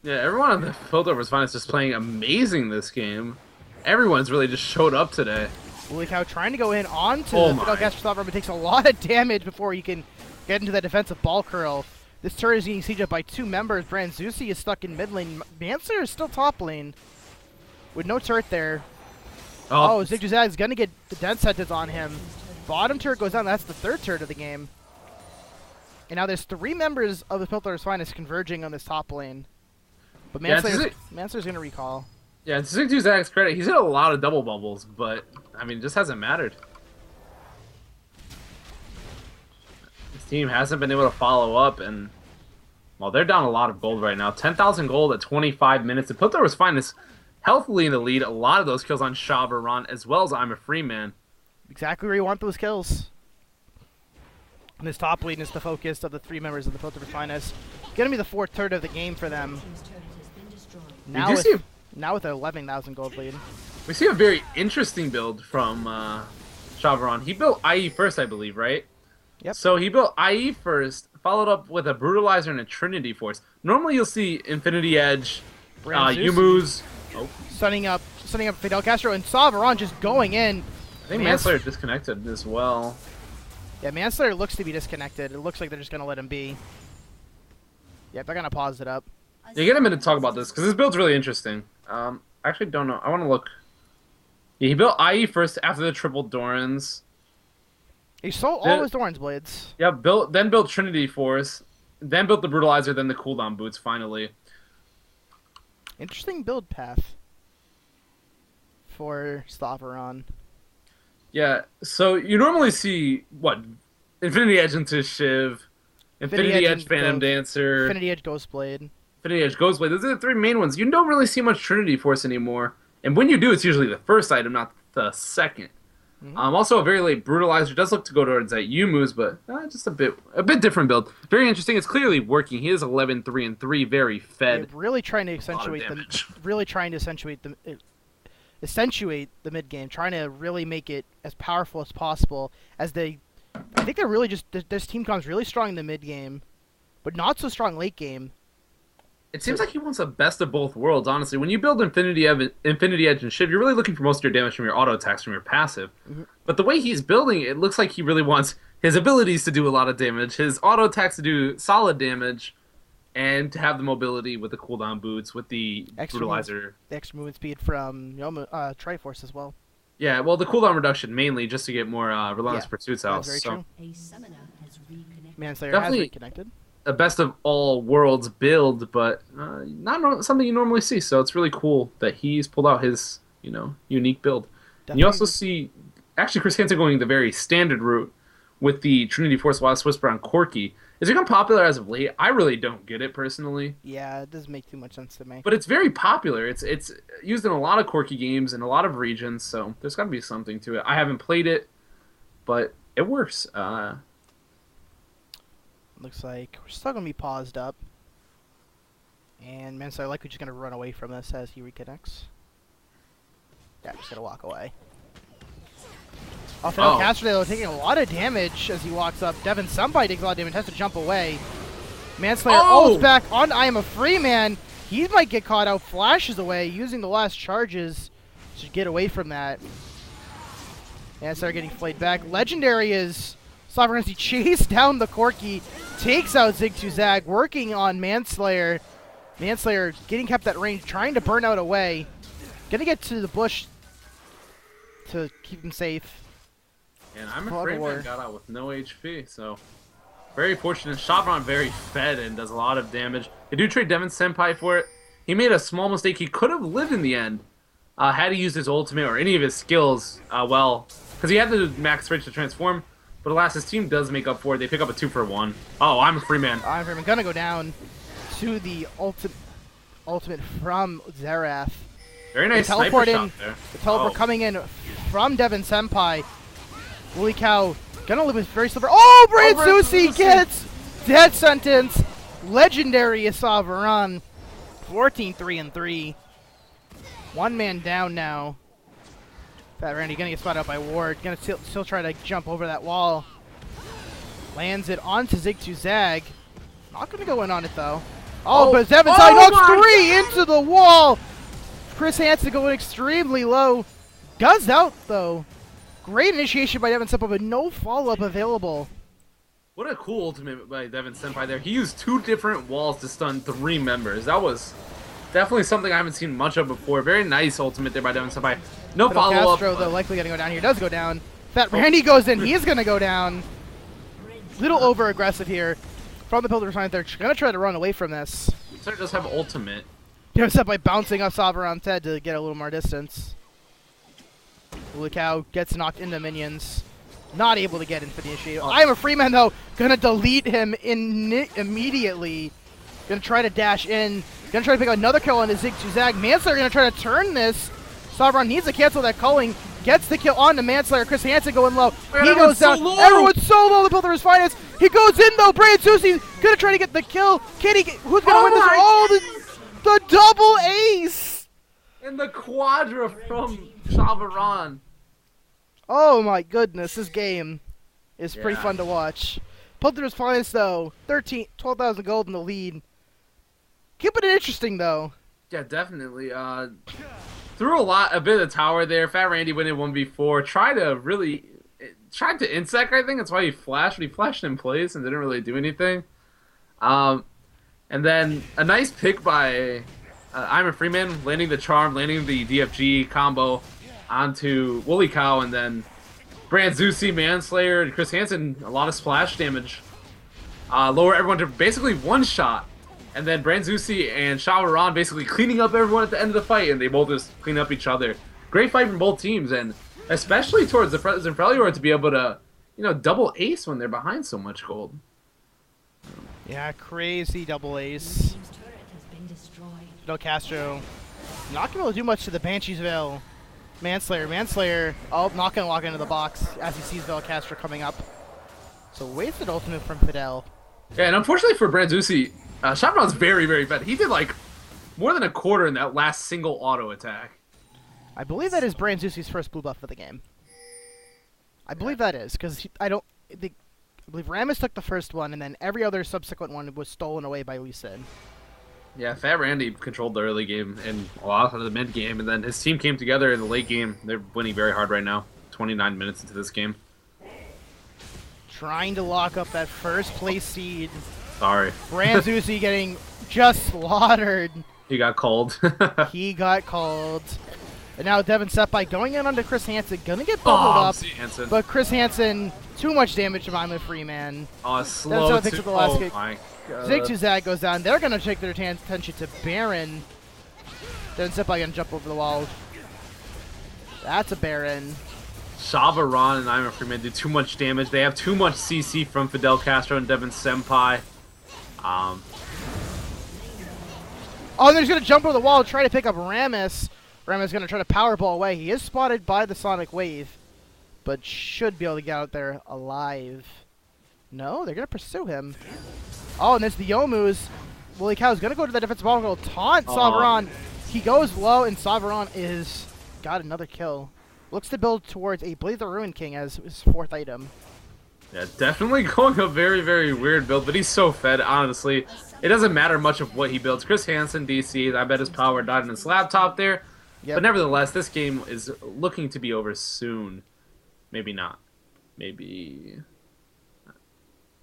Yeah, everyone on the Piltover's finest is playing amazing this game. Everyone's really just showed up today. Holy cow, trying to go in onto the Fidel Castro, but takes a lot of damage before he can get into that defensive ball curl. This turret is getting sieged up by 2 members. Branzusi is stuck in mid lane. Mancer is still top lane with no turret there. Oh, Zigzag is going to get the dense sentence on him. Bottom turret goes down. That's the 3rd turret of the game. And now there's 3 members of the Piltover's finest converging on this top lane. But Mancer's going to recall. Yeah, to Zigzag's credit, he's hit a lot of double bubbles, but, I mean, it just hasn't mattered. This team hasn't been able to follow up, and, well, they're down a lot of gold right now. 10,000 gold at 25 minutes. The Piltover's finest healthily in the lead. A lot of those kills on Shavron, as well as I'm a Freeman. Exactly where you want those kills. And this top lane is the focus of the 3 members of the Piltover's finest. Going to be the 4th turret of the game for them. Now with an 11,000 gold lead. We see a very interesting build from Shavron. He built IE first, I believe, right? Yep. So he built IE first, followed up with a Brutalizer and a Trinity Force. Normally you'll see Infinity Edge, Yumu's. Sunning up Fidel Castro, and Shavron just going in. I think Manslayer disconnected as well. Yeah, Manslayer looks to be disconnected. It looks like they're just going to let him be. Yep, they're going to pause it up. Yeah, get a minute to talk about this, because this build's really interesting. I actually don't know. I want to look. Yeah, he built IE first after the triple Dorans. He sold all his Doran's blades. Yeah, then built Trinity Force, then built the Brutalizer, then the cooldown boots, finally. Interesting build path for Savaron. Yeah, so you normally see, what, Infinity Edge into Shiv, Infinity Edge Phantom Dancer, Infinity Edge Ghostblade. Infinity Edge Ghostblade. Those are the 3 main ones. You don't really see much Trinity Force anymore. And when you do, it's usually the first item, not the second. Also, a very late Brutalizer does look to go towards that Yumu's, but just a bit different build. Very interesting. It's clearly working. He is 11-3 and 3, very fed. Yeah, really trying to accentuate the mid game, trying to really make it as powerful as possible. I think they're really just this team comes really strong in the mid game, but not so strong late game. It seems like he wants the best of both worlds, honestly. When you build Infinity Edge and Shiv, you're really looking for most of your damage from your auto attacks, from your passive. But the way he's building it looks like he really wants his abilities to do a lot of damage, his auto attacks to do solid damage, and to have the mobility with the cooldown boots, with the Brutalizer. The extra movement speed from Triforce as well. Yeah, well, the cooldown reduction mainly just to get more Relentless Pursuits out. That's very true. Manslayer has reconnected. A best of all worlds build, but not something you normally see. So it's really cool that he's pulled out his, unique build. And you also see, actually, Chris Hansen going the very standard route with the Trinity Force Last Whisper on Corki. It's become popular as of late. I really don't get it personally. Yeah, it doesn't make too much sense to me. But it's very popular. It's used in a lot of Corki games in a lot of regions, so there's got to be something to it. I haven't played it, but it works. Looks like we're still going to be paused up. And Manslayer likely just going to run away from us as he reconnects. Yeah, just going to walk away. Fidel Castro taking a lot of damage as he walks up. Devin Sunby takes a lot of damage, has to jump away. Manslayer ults back on I Am a Free Man. He might get caught out, flashes away, using the last charges to get away from that. Manslayer getting flayed back. Legendary is Sovereign as he chased down the Corki, takes out Zig2Zag, working on Manslayer. Manslayer getting kept at range, trying to burn out away. Gonna get to the bush to keep him safe. And I'm Fog afraid War. I got out with no HP, so very fortunate. Shabron very fed and does a lot of damage. They do trade Devin Senpai for it. He made a small mistake. He could have lived in the end had he used his ultimate or any of his skills well, because he had the max range to transform. But alas, his team does make up for it. They pick up a 2-for-1. Oh, I'm a free man. I'm Freeman gonna go down to the ultimate from Xerath. Very nice The sniper teleport shot in. there. The teleport coming in from Devin Senpai. Woolly Cow gonna live with very silver. Oh, Branzusi gets death sentence. Legendary Isavaran. 14-3-3. One man down now. Fat Randy gonna get spotted out by Ward. Gonna still try to jump over that wall. Lands it onto Zig2Zag. Not gonna go in on it though. Oh, but Devin Senpai knocks 3 into the wall. Chris Hansen going extremely low. Does out though. Great initiation by Devin Senpai, but no follow-up available. What a cool ultimate by Devin Senpai there. He used 2 different walls to stun 3 members. That was definitely something I haven't seen much of before. Very nice ultimate there by Devin Senpai. No follow-up. Castro, though, likely going to go down here. Does go down. Fat Randy goes in. He is going to go down. Little over-aggressive here from the Piltover side. They're going to try to run away from this. Sir does have ultimate. Devin Senpai bouncing off Savaran's head to get a little more distance. Woolly Cow gets knocked into minions. Not able to get into the initiative. I am a free man, though. Gonna delete him immediately. Gonna try to dash in. Gonna try to pick up another kill on his Zig2Zag. Manslayer gonna try to turn this. Savaran needs to cancel that culling. Gets the kill on the Manslayer. Chris Hansen going low. He goes down. So Everyone's so low. The Piltover's finest. He goes in, though. Branzusi's gonna try to get the kill. Kitty, who's gonna win this? Oh, the double ace. And the quadra from Savaran. Oh my goodness, this game is pretty fun to watch. Piltover's finest though, 12,000 gold in the lead. Keeping it interesting though. Yeah, definitely. Threw a bit of tower there. Fat Randy went in 1v4. Tried to insect, I think. That's why he flashed. But he flashed in place and didn't really do anything. And then a nice pick by I'm a Freeman, landing the charm, landing the DFG combo onto Woolly Cow, and then Branzusi, Manslayer, and Chris Hansen, a lot of splash damage. Lower everyone to basically one shot, and then Branzusi and Savaran basically cleaning up everyone at the end of the fight, and they both just clean up each other. Great fight from both teams, and especially towards the Freljord to be able to, double ace when they're behind so much gold. Yeah, crazy double ace. No Castro. Not going to be able to do much to the Banshee's Veil. Manslayer, not going to walk into the box as he sees Vel Castro coming up. So wasted ultimate from Fidel. Yeah, and unfortunately for Branzusi, Shavron's very, very bad. He did like more than a quarter in that last single auto attack. I believe that is Branzusi's first blue buff for the game. I believe that is, because I believe Rammus took the first one, and then every other subsequent one was stolen away by Lee Sin. Yeah, Fat Randy controlled the early game and a lot of the mid game, and then his team came together in the late game. They're winning very hard right now. 29 minutes into this game. Trying to lock up that first place seed. Sorry. Branzusi getting just slaughtered. He got called. He got called. And now Devin Senpai going in onto Chris Hansen. Gonna get bubbled up. Hansen. But Chris Hansen, too much damage to I'm a free man. Oh, slow. That's picks up the last kick. My God. Zig2Zag goes down. They're gonna take their attention to Baron. Devin Senpai gonna jump over the wall. That's a Baron. Savaran and I'm a Freeman do too much damage. They have too much CC from Fidel Castro and Devin Senpai. Oh, they're just gonna jump over the wall and try to pick up Rammus. Rammus gonna try to powerball away. He is spotted by the Sonic Wave, but should be able to get out there alive. No, they're gonna pursue him. Oh, and there's the Yomu's. Woolly Cow's gonna go to the defensive ball and go taunt Savaran. He goes low, and Savaran is got another kill. Looks to build towards a Blade the Ruin King as his fourth item. Yeah, definitely going a very, very weird build, but he's so fed, honestly. It doesn't matter much of what he builds. Chris Hansen, DC, I bet his power died on his laptop there. Yep. But nevertheless, this game is looking to be over soon. Maybe not. Maybe...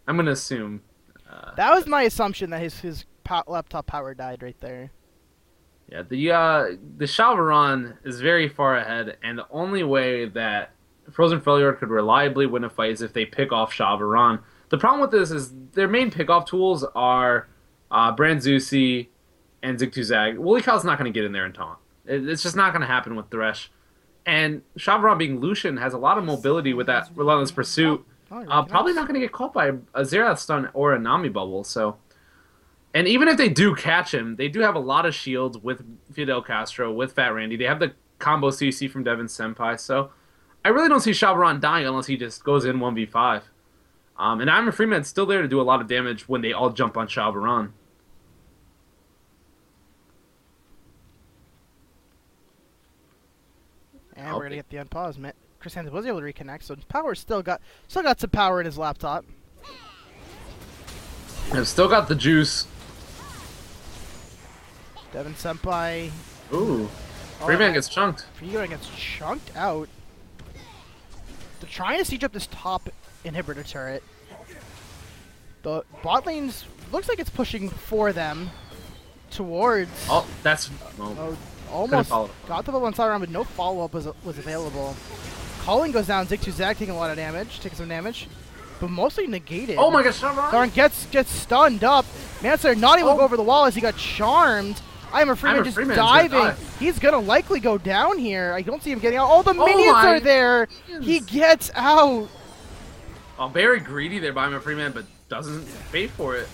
I'm going to assume. That was my assumption, that his laptop power died right there. Yeah, the Shalvaron is very far ahead, and the only way that Frozen Freljord could reliably win a fight is if they pick off Shav'Aran. The problem with this is their main pick-off tools are Branzusi and Zigtuzag. Woolly Cow's not going to get in there and taunt. It's just not going to happen with Thresh. And Shav'Aran being Lucian has a lot of mobility with that Relentless Pursuit. Probably not going to get caught by a Xerath stun or a Nami bubble. So, and even if they do catch him, they do have a lot of shields with Fidel Castro, with Fat Randy. They have the combo CC from Devin Senpai. So I really don't see Shav'Aran dying unless he just goes in 1v5. And I'm a Freeman's still there to do a lot of damage when they all jump on Shav'Aran. And we're gonna get the unpause. Chris Hansen was able to reconnect, so power still got some power in his laptop. I've still got the juice. Devin Senpai. Ooh. Freeman gets chunked. Freeman gets chunked out. They're trying to siege up this top inhibitor turret. The bot lane's looks like it's pushing for them towards. Oh, that's almost got the bubble on but no follow-up was available. Colin goes down. Zigtuzag taking a lot of damage, taking some damage, but mostly negated. Oh my gosh, Shav'Aran gets stunned up. Manslayer not able to go over the wall as he got charmed. I'm a Freeman just diving. He's gonna likely go down here. I don't see him getting out. All the minions are there. He gets out. Oh, very greedy there by my Freeman, but doesn't pay for it.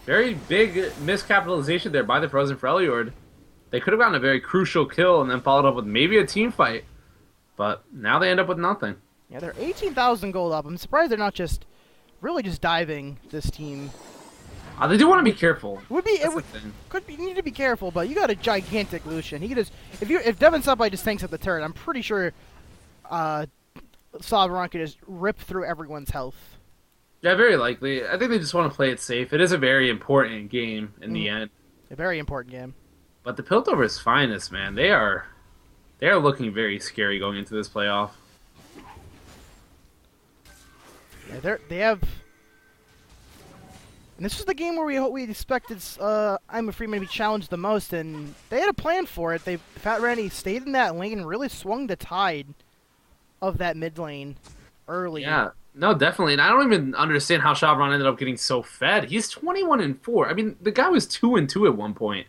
Very big miscapitalization there by the Frozen Freljord. They could have gotten a very crucial kill and then followed up with maybe a team fight. But now they end up with nothing. Yeah, they're 18,000 gold up. I'm surprised they're not just really just diving this team. They do want to be careful. You need to be careful, but you got a gigantic Lucian. He could just if Devin Senpai just tanks at the turret, I'm pretty sure Shav'Aran could just rip through everyone's health. Yeah, very likely. I think they just want to play it safe. It is a very important game in the end. A very important game. But the Piltover's finest, man. They are looking very scary going into this playoff. Yeah, they have. And this was the game where we expected I'm a Freeman to be challenged the most, and they had a plan for it. Fat Randy stayed in that lane and really swung the tide of that mid lane early. Yeah, no, definitely. And I don't even understand how Shav'Aran ended up getting so fed. He's 21-4. I mean, the guy was 2-2 at one point.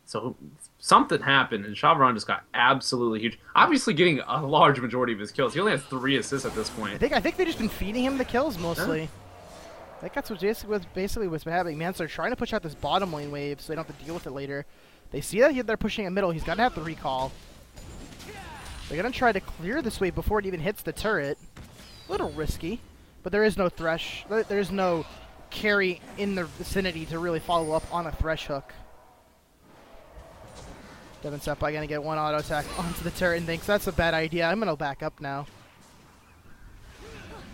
So something happened, and Shav'Aran just got absolutely huge. Obviously getting a large majority of his kills. He only has 3 assists at this point. I think they've just been feeding him the kills mostly. Yeah. I think that's basically what's been happening. Man, so they're trying to push out this bottom lane wave so they don't have to deal with it later. They see that they're pushing it middle. He's got to have the recall. They're going to try to clear this wave before it even hits the turret. A little risky, but there is no Thresh. There's no carry in the vicinity to really follow up on a Thresh hook. Devin Senpai going to get one auto attack onto the turret and thinks that's a bad idea. I'm going to back up now.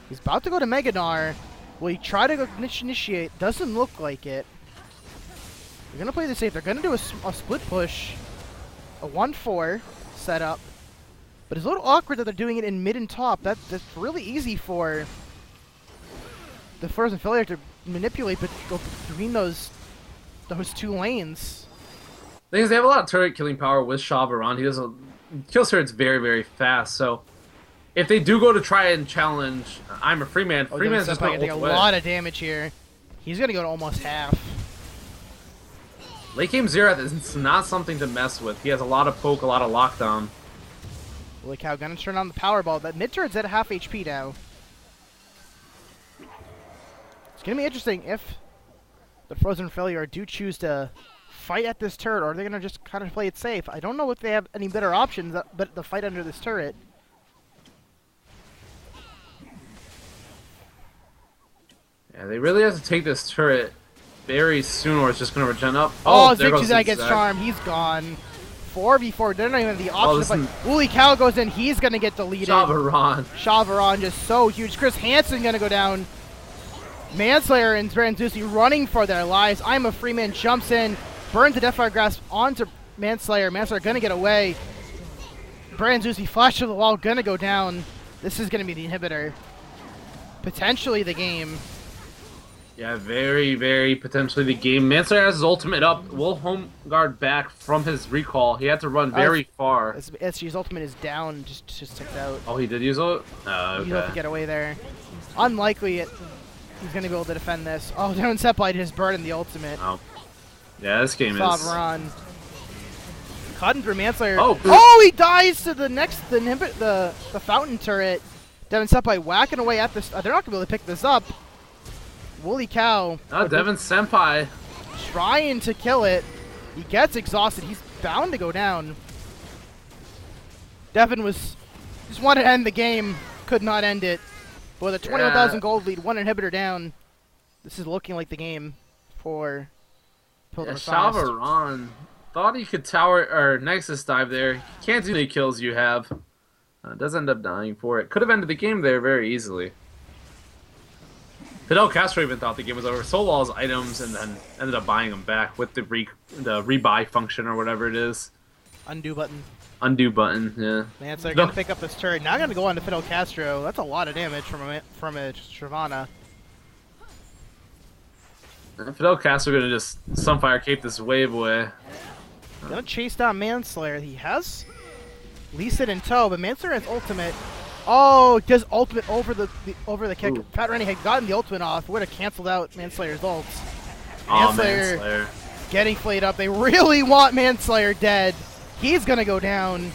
He's about to go to Meganar. Will he try to go initiate? Doesn't look like it. They're going to play this safe. They're going to do a split push. A 1-4 setup. But it's a little awkward that they're doing it in mid and top. That's really easy for the Frozen Freljord to manipulate, but go between those two lanes. The thing is, they have a lot of turret killing power with Shav'Aran. He kills turrets very, very fast. So if they do go to try and challenge I'm a Freeman, Freeman's just going to take a lot of damage here. He's going to go to almost half. Late game Xerath is not something to mess with. He has a lot of poke, a lot of lockdown. Holy cow, gonna turn on the power ball. That mid turret's at half HP now. It's gonna be interesting if the Frozen Freljord do choose to fight at this turret, or are they gonna just kind of play it safe? I don't know if they have any better options but the fight under this turret. Yeah, they really have to take this turret very soon, or it's just gonna regen up. Oh, Zigtuzag gets charmed. He's gone. 4v4. They're not even the option. But Holy cow goes in. He's gonna get deleted. Shav'Aran just so huge. Chris Hansen gonna go down. Manslayer and Branzusi running for their lives. I'm a Freeman jumps in, burns the Deathfire Grasp onto Manslayer. Manslayer gonna get away. Branzusi flash to the wall, gonna go down. This is gonna be the inhibitor. Potentially the game. Yeah, very, very potentially the game. Manslayer has his ultimate up. Will home guard back from his recall. He had to run very far. SG's ultimate is down, just ticked out. Oh, he did use it? Oh, He'll have okay. to get away there. Unlikely he's going to be able to defend this. Oh, Devin Senpai just burned the ultimate. Oh. Yeah, this game Fozz is... run. Cutting through Manslayer. Oh, he dies to the fountain turret. Devin Senpai whacking away at this. They're not going to be able to pick this up. Woolly cow. Oh, Devin Senpai. Trying to kill it. He gets exhausted. He's bound to go down. Devin just wanted to end the game. Could not end it. But with a 21,000 gold lead, one inhibitor down, this is looking like the game for Piltover. Shavaran thought he could tower or Nexus dive there. Can't do any kills you have. Does end up dying for it. Could have ended the game there very easily. Fidel Castro even thought the game was over. Sold all his items and then ended up buying them back with the rebuy function or whatever it is. Undo button. Undo button, yeah. Manslayer gonna pick up this turret. Now gonna go on to Fidel Castro. That's a lot of damage from a Shyvana. Fidel Castro gonna just Sunfire cape this wave away. Gonna chase down Manslayer. He has Lee Sin in tow, but Manslayer has ultimate. Oh, does ultimate over the kick. Ooh. Fat Randy had gotten the ultimate off. Would have canceled out Manslayer's ults. Oh, Manslayer. Getting flayed up. They really want Manslayer dead. He's gonna go down.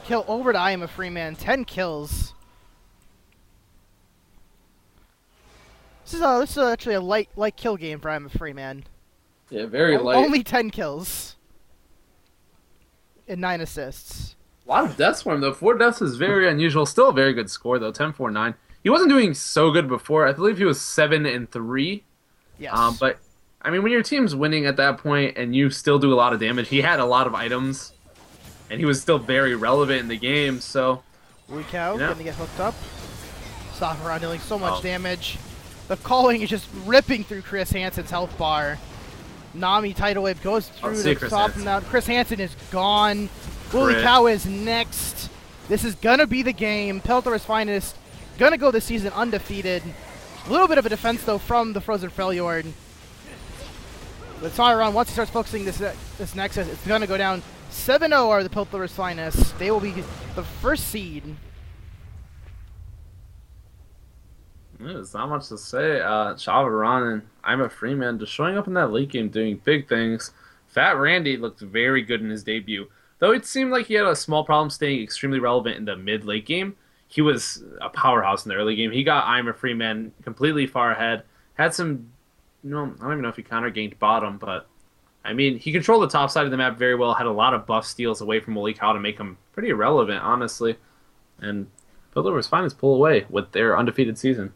Kill over to I Am a Free Man. 10 kills. This is actually a light kill game for I Am a Free Man. Yeah, very light. Only 10 kills. And 9 assists. A lot of deaths for him, though. 4 deaths is very unusual. Still a very good score, though. 10-4-9. He wasn't doing so good before. I believe he was 7-3. Yes. But, I mean, when your team's winning at that point and you still do a lot of damage, he had a lot of items. And he was still very relevant in the game, so... Woolly cow yeah. gonna get hooked up. Stop around dealing so much damage. The calling is just ripping through Chris Hansen's health bar. Nami tidal wave goes through the top and down. Chris Hansen is gone. Woolly cow is next. This is gonna be the game. Piltover's finest. Gonna go this season undefeated. A little bit of a defense though from the Frozen Freljord. But Sauron, once he starts focusing this Nexus, it's gonna go down. 7-0 are the Piltover's finest. They will be the first seed. There's not much to say. Shavaran and I'm a Free Man just showing up in that late game doing big things. Fat Randy looked very good in his debut. Though it seemed like he had a small problem staying extremely relevant in the mid-late game, he was a powerhouse in the early game. He got I'm a Free Man completely far ahead. Had some, I don't even know if he counter-ganked bottom, but I mean, he controlled the top side of the map very well, had a lot of buff steals away from Woolly Cow to make him pretty irrelevant, honestly. And Piltover's finest pull away with their undefeated season.